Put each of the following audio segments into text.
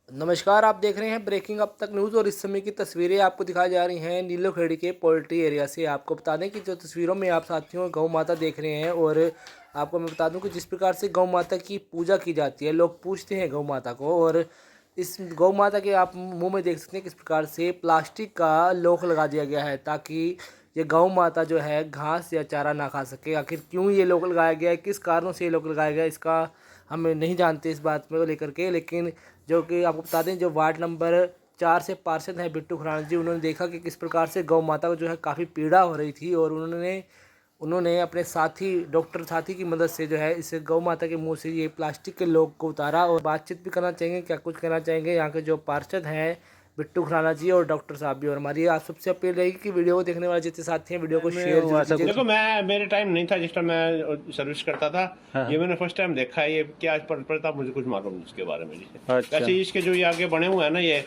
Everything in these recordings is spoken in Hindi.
नमस्कार, आप देख रहे हैं ब्रेकिंग अब तक न्यूज़ और इस समय की तस्वीरें आपको दिखाई जा रही हैं नीलोखेड़ी के पोल्ट्री एरिया से। आपको बता दें कि जो तस्वीरों में आप साथियों गौ माता देख रहे हैं, और आपको मैं बता दूं कि जिस प्रकार से गौ माता की पूजा की जाती है, लोग पूजते हैं गौ माता को। और इस गौ माता के आप मुंह में देख सकते हैं किस प्रकार से प्लास्टिक का लोक लगा दिया गया है, ताकि ये गौ माता जो है घास या चारा ना खा सके। आखिर क्यों ये लोक लगाया गया है, किस कारणों से ये लोक लगाया गया है, इसका हम नहीं जानते इस बात में लेकर के। लेकिन जो कि आपको बता दें, जो वार्ड नंबर 4 से पार्षद हैं बिट्टू खुराना जी, उन्होंने देखा कि किस प्रकार से गौ माता को जो है काफ़ी पीड़ा हो रही थी, और उन्होंने उन्होंने अपने साथी डॉक्टर साथी की मदद से जो है इस गौ माता के मुंह से ये प्लास्टिक के लोग को उतारा। और बातचीत भी करना चाहेंगे, क्या कुछ कहना चाहेंगे यहाँ के जो पार्षद हैं बिट्टू खुराना जी और डॉक्टर साहब भी। और हमारी आप सबसे अपील रहेगी कि वीडियो को देखने वाले जितने साथी हैं वीडियो को शेयर जरूर कीजिए। देखो, मैं मेरे टाइम नहीं था जिस टाइम मैं सर्विस करता था। हाँ। ये मैंने फर्स्ट टाइम देखा है। ये क्या पड़ता मुझे कुछ मालूम नहीं इसके बारे में। अच्छा। वैसे इसके जो ये आगे बने हुए हैं ना, ये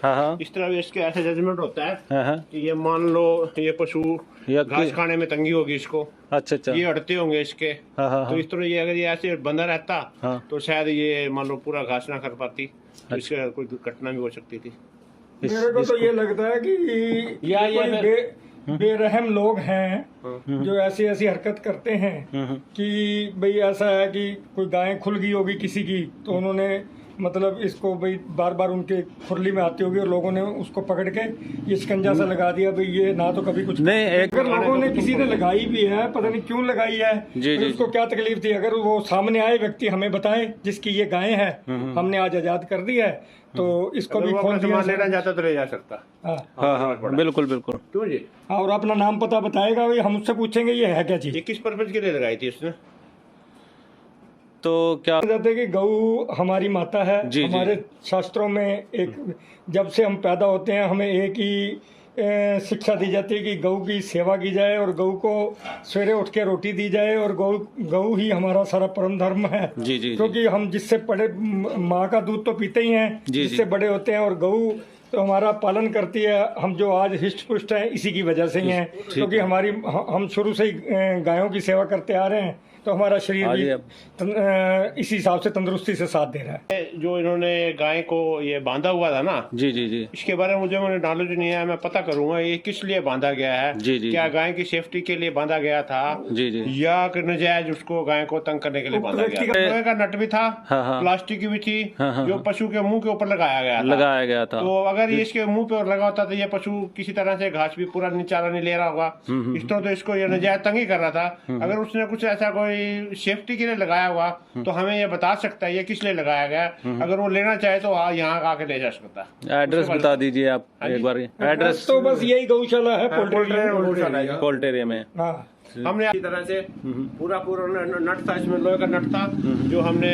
इस तरह इसके ऐसे जजमेंट होता है कि ये मान लो ये पशु घास खाने में तंगी होगी इसको। अच्छा। ये अड़ते होंगे इसके। तो इस तरह ये अगर ये ऐसे बंधा रहता तो शायद ये मान लो पूरा घास ना कर पाती, तो इससे कोई दुर्घटना भी हो सकती थी। मेरे को तो ये लगता है कि ये बेरहम लोग हैं जो ऐसी ऐसी हरकत करते हैं कि भाई ऐसा है कि कोई गाय खुल गई होगी किसी की, तो उन्होंने मतलब इसको भाई बार बार उनके खुरली में आती होगी और लोगों ने उसको पकड़ के ये शिकंजा सा लगा दिया। भाई ये ना तो कभी कुछ नहीं, अगर लोगों ने किसी ने लगाई भी है, पता नहीं क्यों लगाई है, तो उसको क्या तकलीफ थी। अगर वो सामने आए व्यक्ति हमें बताए जिसकी ये गाय है, हमने आज आजाद कर दी है, तो इसको भी खोल दिया। लेना चाहता तो ले जा सकता। हाँ, बिल्कुल बिल्कुल। क्यों जी? हाँ, और अपना नाम पता बताएगा, भाई हम उससे पूछेंगे ये है क्या चीज। ये किस पर्पज के लिए लगाई थी उसने? तो क्या कहते हैं कि गौ हमारी माता है। हमारे शास्त्रों में एक जब से हम पैदा होते हैं हमें एक ही शिक्षा दी जाती है कि गौ की सेवा की जाए और गौ को सवेरे उठ के रोटी दी जाए, और गौ ही हमारा सारा परम धर्म है। क्योंकि हम जिससे बड़े माँ का दूध तो पीते ही हैं, जिससे बड़े होते हैं, और गौ तो हमारा पालन करती है। हम जो आज हिष्ट पुष्ट हैं इसी की वजह से ही हैं, क्योंकि हम शुरू से ही गायों की सेवा करते आ रहे हैं, तो हमारा शरीर भी इसी हिसाब से तंदुरुस्ती से साथ दे रहा है। जो इन्होंने गाय को ये बांधा हुआ था ना, जी, इसके बारे में मुझे नॉलेज नहीं है। मैं पता करूंगा ये किस लिए बांधा गया है। क्या गाय की सेफ्टी के लिए बांधा गया था, या नजायज उसको गाय को तंग करने के लिए बांधा गया? लोहे का नट भी था, प्लास्टिक की भी थी, जो पशु के मुंह के ऊपर लगाया गया था। तो अगर ये इसके मुंह पे लगा होता तो ये पशु किसी तरह से घास भी पूरा चारा नहीं ले रहा होगा। इस तरह तो इसको ये नजायज तंग ही कर रहा था। अगर उसने कुछ ऐसा कोई सेफ्टी के लिए लगाया हुआ तो हमें ये बता सकता है ये किस लिए लगाया गया। अगर वो लेना चाहे तो यहाँ आके ले जा सकता है। एड्रेस बता दीजिए आप एक बार। एड्रेस तो बस यही गौशाला है पोल्ट्री एरिया में। हमने इसी तरह से पूरा नट था, इसमें लोहे का नट था, जो हमने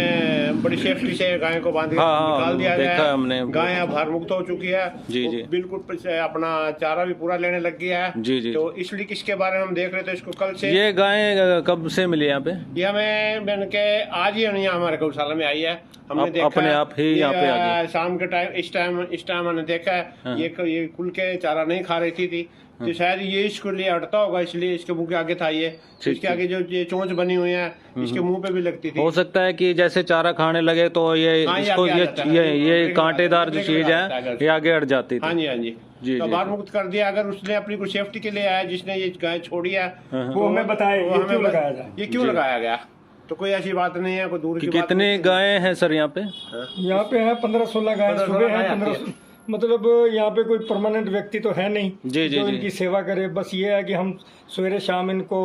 बड़ी सेफ्टी से गाय को बांध निकाल दिया गया है। गाय भार मुक्त हो चुकी है, बिल्कुल अपना चारा भी पूरा लेने लग गया है। तो इसलिए किसके बारे में हम देख रहे थे इसको कल से। ये गाय कब से मिली यहाँ पे? ये हमें बन के आज ही यहाँ हमारे गौशाला में आई है। हमने देखा अपने आप ही यहाँ पे आ गई। शाम के टाइम इस टाइम हमने देखा है ये खुल के चारा नहीं खा रही थी, तो शायद ये इसको लिए अटता होगा, इसलिए इसके मुंह के आगे था ये। इसके आगे जो ये चोंच बनी हुई है इसके मुंह पे भी लगती थी। हो सकता है कि जैसे चारा खाने लगे तो ये इसको ये कांटेदार जो चीज है ये आगे अट जाती थी। हाँ जी, तो बाहर मुक्त कर दिया। अगर उसने अपनी कुछ सेफ्टी के लिए आया, जिसने ये गाय छोड़ी है, वो हमें बताए ये क्यों लगाया गया। तो कोई ऐसी बात नहीं है, कोई दूर की बात। कितने गायें हैं सर यहाँ पे? यहाँ पे है 15-16 गाय सुबह है। 15 मतलब यहाँ पे कोई परमानेंट व्यक्ति तो है नहीं जो इनकी सेवा करे। बस ये है कि हम सवेरे शाम इनको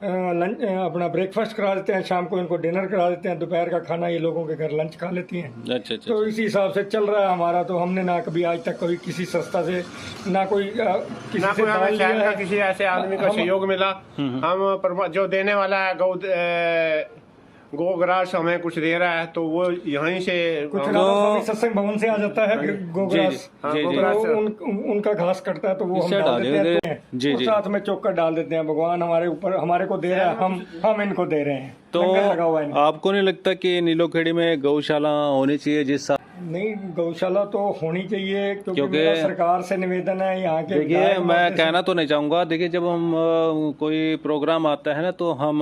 लंच अपना ब्रेकफास्ट करा देते हैं, शाम को इनको डिनर करा देते हैं, दोपहर का खाना ये लोगों के घर लंच खा लेती हैं। अच्छा। तो इसी हिसाब से चल रहा है हमारा। तो हमने ना कभी आज तक कोई किसी संस्था से ना कोई किसी ऐसे आदमी का सहयोग मिला। हम जो देने वाला है गोग्रास हमें कुछ दे रहा है, तो वो यहीं से सत्संग भवन से आ जाता है गोग्रास। उनका घास कटता है तो वो हम डाल देते हैं, साथ में चोकर डाल देते हैं। भगवान हमारे ऊपर हमारे को दे रहा है, हम इनको दे रहे हैं। तो आपको नहीं लगता कि नीलोखेड़ी में गौशाला होनी चाहिए? नहीं, गौशाला तो होनी चाहिए, क्योंकि मेरा सरकार से निवेदन है यहाँ के। देखिए, मैं कहना तो नहीं चाहूँगा। देखिए, जब हम कोई प्रोग्राम आता है ना, तो हम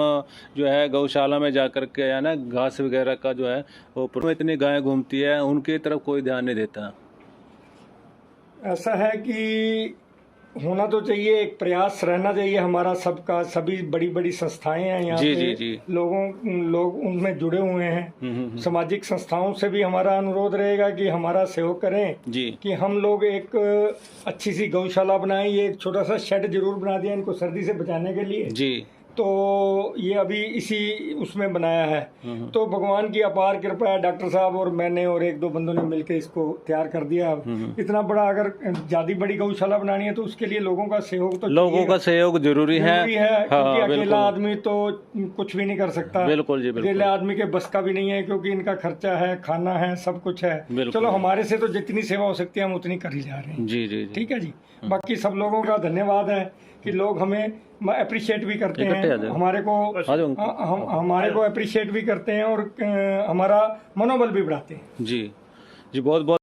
जो है गौशाला में जा कर के है ना घास वगैरह का जो है वो इतनी गायें घूमती है, उनकी तरफ कोई ध्यान नहीं देता। ऐसा है कि होना तो चाहिए, एक प्रयास रहना चाहिए हमारा सबका। सभी बड़ी बड़ी संस्थाएं हैं यहाँ पे, लोग उनमें जुड़े हुए हैं। सामाजिक संस्थाओं से भी हमारा अनुरोध रहेगा कि हमारा सहयोग करें कि हम लोग एक अच्छी सी गौशाला बनाएं। ये एक छोटा सा शेड जरूर बना दिया इनको सर्दी से बचाने के लिए, तो ये अभी इसी उसमें बनाया है। तो भगवान की अपार कृपा है, डॉक्टर साहब और मैंने और एक दो बंदों ने मिलकर इसको तैयार कर दिया। इतना बड़ा अगर ज्यादा बड़ी गौशाला बनानी है तो उसके लिए लोगों का सहयोग तो लोगों का सहयोग जरूरी है। क्योंकि अकेला आदमी तो कुछ भी नहीं कर सकता। बिल्कुल जी, बिल्कुल। अकेला आदमी के बस का भी नहीं है, क्योंकि इनका खर्चा है, खाना है, सब कुछ है। चलो हमारे से तो जितनी सेवा हो सकती है हम उतनी कर ही जा रहे हैं। जी। ठीक है जी। बाकी सब लोगों का धन्यवाद है कि लोग हमें अप्रिशिएट भी करते हैं, हमारे को अप्रिशिएट भी करते हैं और हमारा मनोबल भी बढ़ाते हैं। जी बहुत बहुत